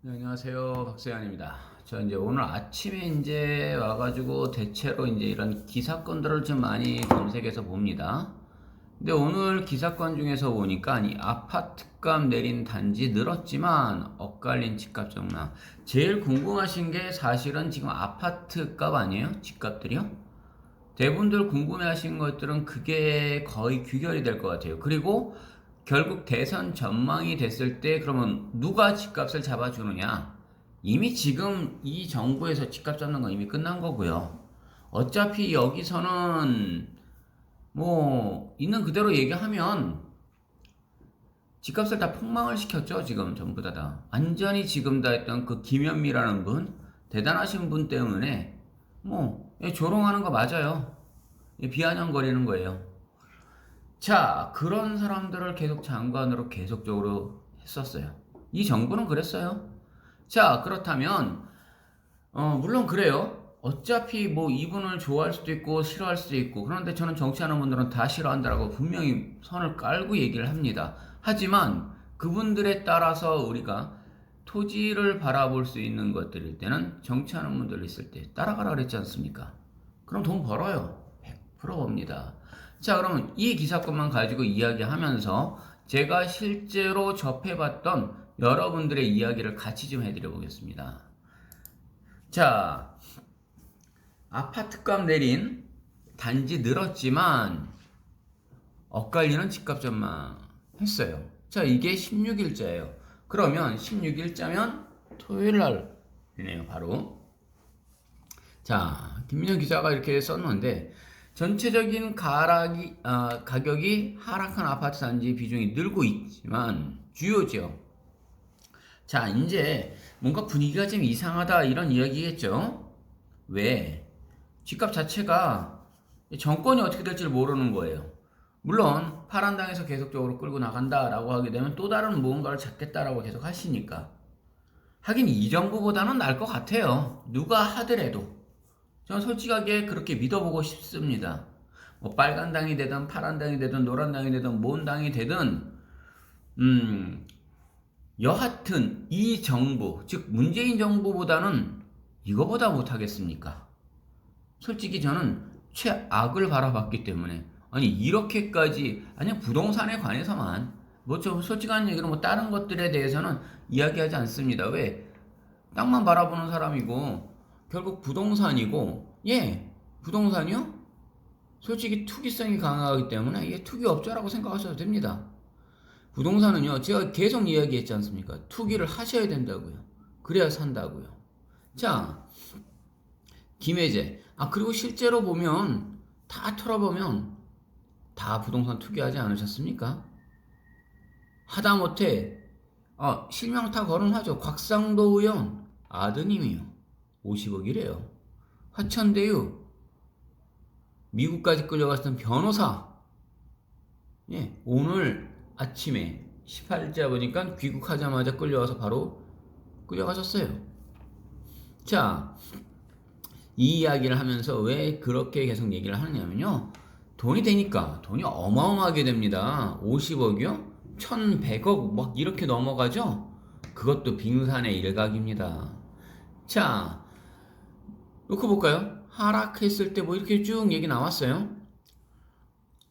네, 안녕하세요. 박세현입니다. 저 이제 오늘 아침에 이제 와가지고 대체로 이제 이런 기사건들을 좀 많이 검색해서 봅니다. 근데 오늘 기사건 중에서 보니까 이 아파트값 내린 단지 늘었지만 엇갈린 집값 정락. 제일 궁금하신 게 사실은 지금 아파트값 아니에요? 집값들이요? 대분들 궁금해하신 것들은 그게 거의 귀결이 될 것 같아요. 그리고 결국 대선 전망이 됐을 때 그러면 누가 집값을 잡아주느냐? 이미 지금 이 정부에서 집값 잡는 건 이미 끝난 거고요. 어차피 여기서는 뭐 있는 그대로 얘기하면 집값을 다 폭망을 시켰죠. 지금 전부 다. 완전히 지금 다 했던 그 김현미라는 분, 대단하신 분 때문에 뭐 조롱하는 거 맞아요. 비아냥거리는 거예요. 자, 그런 사람들을 계속 장관으로 계속적으로 했었어요. 이 정부는 그랬어요. 자, 그렇다면, 물론 그래요. 어차피 뭐 이분을 좋아할 수도 있고 싫어할 수도 있고, 그런데 저는 정치하는 분들은 다 싫어한다라고 분명히 선을 깔고 얘기를 합니다. 하지만 그분들에 따라서 우리가 토지를 바라볼 수 있는 것들일 때는 정치하는 분들 있을 때 따라가라 그랬지 않습니까? 그럼 돈 벌어요. 100% 법니다. 자, 그러면 이 기사건만 가지고 이야기하면서 제가 실제로 접해봤던 여러분들의 이야기를 같이 좀 해드려 보겠습니다. 자, 아파트값 내린 단지 늘었지만 엇갈리는 집값 전망 했어요. 자, 이게 16일자예요. 그러면 16일자면 토요일 날이네요, 바로. 자, 김민영 기자가 이렇게 썼는데 전체적인 가격이 하락한 아파트 단지 비중이 늘고 있지만 주요 지역. 자, 이제 뭔가 분위기가 좀 이상하다 이런 이야기겠죠? 왜? 집값 자체가 정권이 어떻게 될지 모르는 거예요. 물론 파란당에서 계속적으로 끌고 나간다라고 하게 되면 또 다른 무언가를 찾겠다라고 계속 하시니까. 하긴 이 정부보다는 나을 것 같아요. 누가 하더라도. 저는 솔직하게 그렇게 믿어보고 싶습니다. 뭐 빨간 당이 되든 파란 당이 되든 노란 당이 되든 뭔 당이 되든 여하튼 이 정부 즉 문재인 정부보다는 이거보다 못하겠습니까? 솔직히 저는 최악을 바라봤기 때문에 아니 이렇게까지 아니 부동산에 관해서만 뭐 좀 솔직한 얘기로 뭐 다른 것들에 대해서는 이야기하지 않습니다. 왜? 땅만 바라보는 사람이고 결국 부동산이고 부동산이요? 솔직히 투기성이 강하기 때문에 이게 투기업자라고 생각하셔도 됩니다. 부동산은요 제가 계속 이야기했지 않습니까? 투기를 하셔야 된다고요. 그래야 산다고요. 자, 김혜재. 그리고 실제로 보면 다 털어보면 다 부동산 투기하지 않으셨습니까? 하다못해 실명타 거론하죠. 곽상도 의원 아드님이요. 50억이래요. 화천대유 미국까지 끌려갔던 변호사 오늘 아침에 18일자 보니까 귀국하자마자 끌려와서 바로 끌려가셨어요. 자, 이 이야기를 하면서 왜 그렇게 계속 얘기를 하느냐면요. 돈이 되니까 돈이 어마어마하게 됩니다. 50억이요? 1100억 막 이렇게 넘어가죠? 그것도 빙산의 일각입니다. 자, 놓고 볼까요? 하락했을 때 뭐 이렇게 쭉 얘기 나왔어요.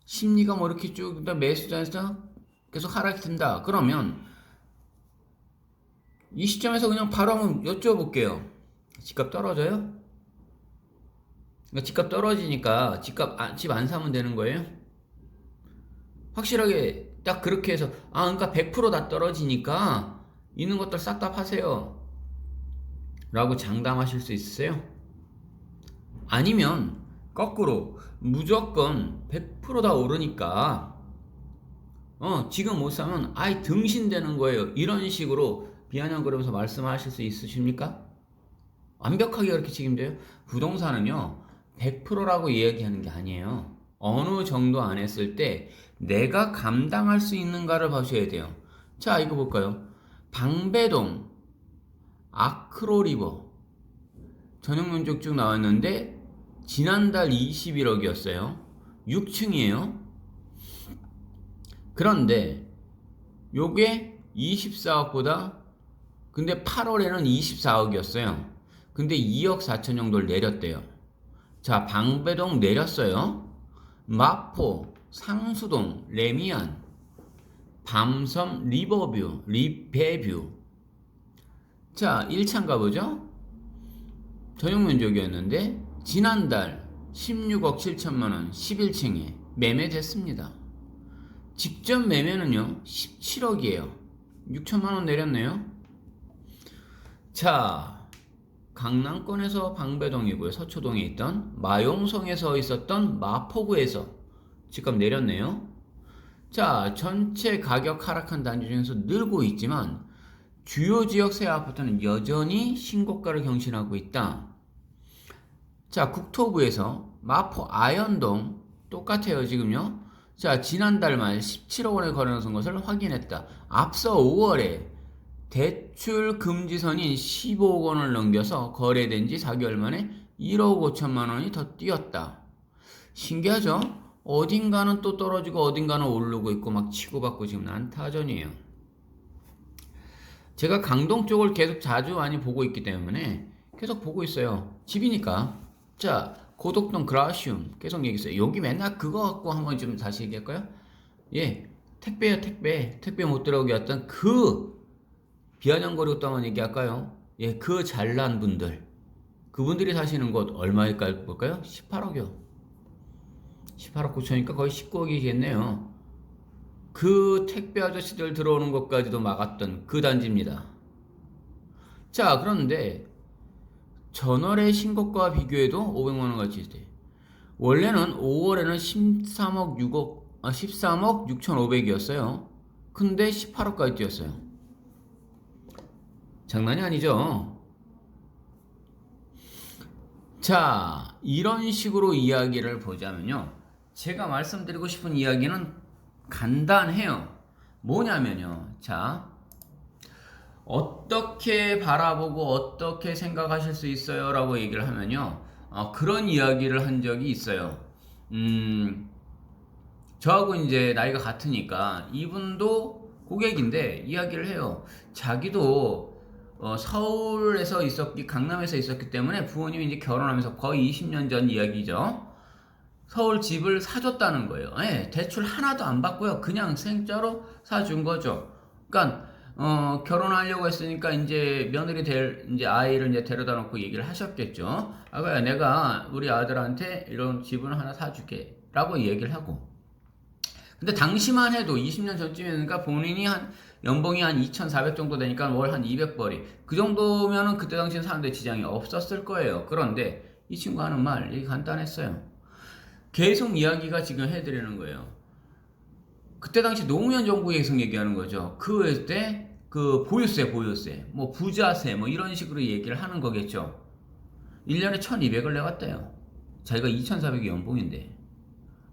심리가 뭐 이렇게 쭉 매수자에서 계속 하락이 된다. 그러면 이 시점에서 그냥 바로 한번 여쭤볼게요. 집값 떨어져요? 그러니까 집값 떨어지니까 집 안 사면 되는 거예요? 확실하게 딱 그렇게 해서 그러니까 100%다 떨어지니까 있는 것들 싹 다 파세요. 라고 장담하실 수 있으세요? 아니면 거꾸로 무조건 100%다 오르니까 지금 못 사면 아예 등신되는 거예요. 이런 식으로 비아냥거리면서 말씀하실 수 있으십니까? 완벽하게 그렇게 책임져요? 부동산은요 100%라고 이야기하는 게 아니에요. 어느 정도 안 했을 때 내가 감당할 수 있는가를 봐셔야 돼요. 자, 이거 볼까요? 방배동 아크로리버 전용 면적 쭉 나왔는데 지난달 21억이었어요. 6층이에요. 그런데 요게 24억보다 근데 8월에는 24억이었어요. 근데 2억 4천 정도를 내렸대요. 자, 방배동 내렸어요. 마포, 상수동, 레미안, 밤섬, 리버뷰, 리배뷰. 자, 1차인가 보죠? 전용 면적이었는데 지난달 16억 7천만 원 11층에 매매됐습니다. 직전 매매는요 17억이에요. 6천만 원 내렸네요. 자, 강남권에서 방배동이고요. 서초동에 있던 마용성에서 있었던 마포구에서 집값 내렸네요. 자, 전체 가격 하락한 단지 중에서 늘고 있지만 주요 지역 새 아파트는 여전히 신고가를 경신하고 있다. 자, 국토부에서 마포 아현동 똑같아요 지금요. 자, 지난달 말 17억 원에 거래한 것을 확인했다. 앞서 5월에 대출 금지선인 15억 원을 넘겨서 거래된 지 4개월 만에 1억 5천만 원이 더 뛰었다. 신기하죠? 어딘가는 또 떨어지고 어딘가는 오르고 있고 막 치고받고 지금 난타전이에요. 제가 강동 쪽을 계속 자주 많이 보고 있기 때문에 계속 보고 있어요. 집이니까. 자, 고덕동 그라시움 계속 얘기했어요. 여기 맨날 그거 갖고 한번 좀 다시 얘기할까요? 예, 택배요 택배 못 들어오게 했던 그 비아냥거리고 또 한번 얘기할까요? 예, 그 잘난 분들 그분들이 사시는 곳 얼마일까요? 볼까요? 18억이요. 18억 9천이니까 거의 19억이겠네요. 그 택배 아저씨들 들어오는 것까지도 막았던 그 단지입니다. 자, 그런데 전월의 신고가와 비교해도 500만원 같이 있대. 원래는 5월에는 13억 6,500이었어요. 근데 18억까지 뛰었어요. 장난이 아니죠. 자, 이런 식으로 이야기를 보자면요. 제가 말씀드리고 싶은 이야기는 간단해요. 뭐냐면요. 자, 어떻게 바라보고 어떻게 생각하실 수 있어요? 라고 얘기를 하면요. 그런 이야기를 한 적이 있어요. 저하고 이제 나이가 같으니까 이분도 고객인데 이야기를 해요. 자기도 서울에서 강남에서 있었기 때문에 부모님이 이제 결혼하면서 거의 20년 전 이야기죠. 서울 집을 사줬다는 거예요. 예, 대출 하나도 안 받고요. 그냥 생짜로 사준 거죠. 그러니까 결혼하려고 했으니까 이제 며느리 이제 아이를 이제 데려다 놓고 얘기를 하셨겠죠. 아가야, 내가 우리 아들한테 이런 집을 하나 사줄게. 라고 얘기를 하고. 근데 당시만 해도 20년 전쯤이니까 본인이 연봉이 한 2,400 정도 되니까 월 한 200벌이. 그 정도면은 그때 당시엔 사는데 지장이 없었을 거예요. 그런데 이 친구 하는 말, 이게 간단했어요. 계속 이야기가 지금 해드리는 거예요. 그때 당시 노무현 정부 계속 얘기하는 거죠. 그때 그 보유세, 뭐 부자세, 뭐 이런 식으로 얘기를 하는 거겠죠. 1년에 1,200을 내갔대요. 자기가 2,400이 연봉인데.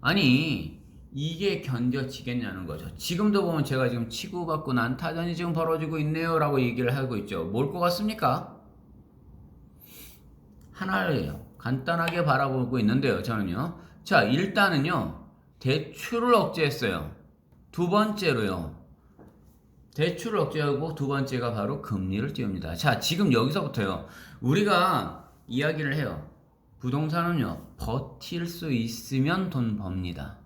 아니, 이게 견뎌지겠냐는 거죠. 지금도 보면 제가 지금 치고받고 난타전이 지금 벌어지고 있네요. 라고 얘기를 하고 있죠. 뭘 것 같습니까? 하나예요. 간단하게 바라보고 있는데요. 저는요. 자, 일단은요. 대출을 억제했어요. 두 번째로요. 대출을 억제하고 두 번째가 바로 금리를 띄웁니다. 자, 지금 여기서부터요. 우리가 이야기를 해요. 부동산은요. 버틸 수 있으면 돈 법니다.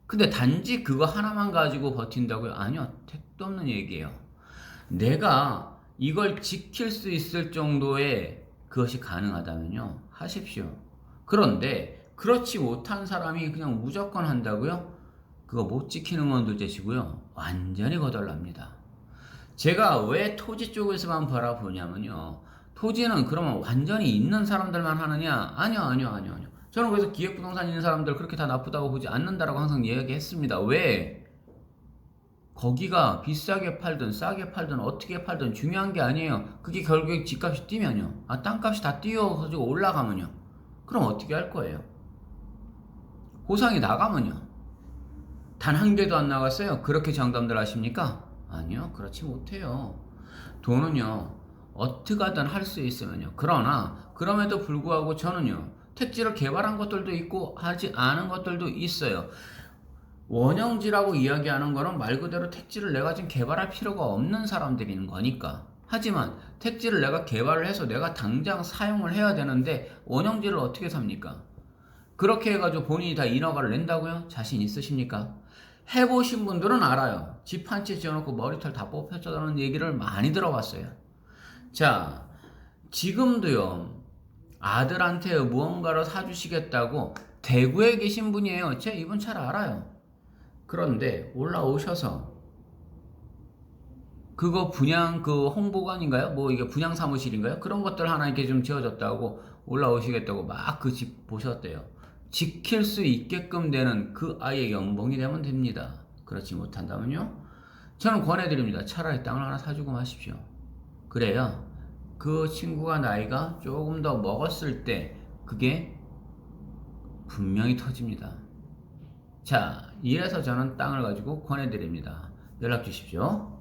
근데 단지 그거 하나만 가지고 버틴다고요? 아니요. 택도 없는 얘기예요. 내가 이걸 지킬 수 있을 정도의 그것이 가능하다면요. 하십시오. 그런데 그렇지 못한 사람이 그냥 무조건 한다고요? 그거 못 지키는 건 둘째치고요. 완전히 거덜납니다. 제가 왜 토지 쪽에서만 바라보냐면요. 토지는 그러면 완전히 있는 사람들만 하느냐? 아니요. 저는 그래서 기획부동산 있는 사람들 그렇게 다 나쁘다고 보지 않는다라고 항상 이야기했습니다. 왜? 거기가 비싸게 팔든 싸게 팔든 어떻게 팔든 중요한 게 아니에요. 그게 결국에 집값이 뛰면요. 땅값이 다 뛰어가지고 올라가면요. 그럼 어떻게 할 거예요? 호상이 나가면요. 단 한 개도 안 나갔어요. 그렇게 장담들 하십니까? 아니요. 그렇지 못해요. 돈은요. 어떻게 하든 할 수 있으면요. 그러나 그럼에도 불구하고 저는요. 택지를 개발한 것들도 있고 하지 않은 것들도 있어요. 원형지라고 이야기하는 거는 말 그대로 택지를 내가 지금 개발할 필요가 없는 사람들인 거니까 하지만 택지를 내가 개발을 해서 내가 당장 사용을 해야 되는데 원형지를 어떻게 삽니까? 그렇게 해가지고 본인이 다 인허가를 낸다고요? 자신 있으십니까? 해보신 분들은 알아요. 집 한 채 지어놓고 머리털 다 뽑혔다는 얘기를 많이 들어봤어요. 자, 지금도요, 아들한테 무언가를 사주시겠다고 대구에 계신 분이에요. 제 이분 잘 알아요. 그런데 올라오셔서 그거 분양 그 홍보관인가요? 뭐 이게 분양 사무실인가요? 그런 것들 하나 이렇게 좀 지어졌다고 올라오시겠다고 막 그 집 보셨대요. 지킬 수 있게끔 되는 그 아이의 연봉이 되면 됩니다. 그렇지 못한다면요? 저는 권해드립니다. 차라리 땅을 하나 사주고 마십시오. 그래야 그 친구가 나이가 조금 더 먹었을 때 그게 분명히 터집니다. 자, 이래서 저는 땅을 가지고 권해드립니다. 연락 주십시오.